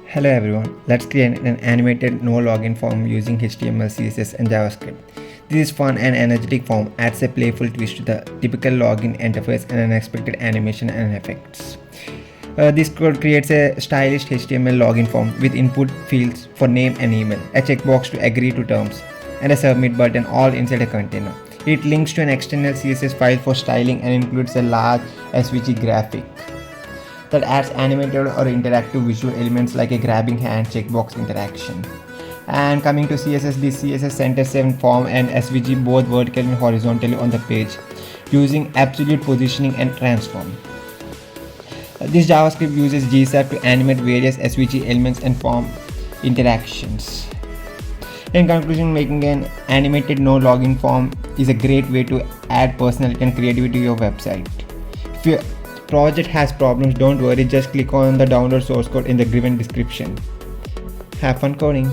Hello everyone, let's create an animated no login form using HTML, CSS and JavaScript. This fun and energetic form adds a playful twist to the typical login interface and unexpected animation and effects. This code creates a stylish HTML login form with input fields for name and email, a checkbox to agree to terms, and a submit button all inside a container. It links to an external CSS file for styling and includes a large SVG graphic that adds animated or interactive visual elements like a grabbing hand checkbox interaction. And coming to CSS, this CSS centers a form and SVG both vertically and horizontally on the page using absolute positioning and transform. This JavaScript uses GSAP to animate various SVG elements and form interactions. In conclusion, making an animated no login form is a great way to add personality and creativity to your website. If your project has problems, don't worry, just click on the download source code in the given description. Have fun coding!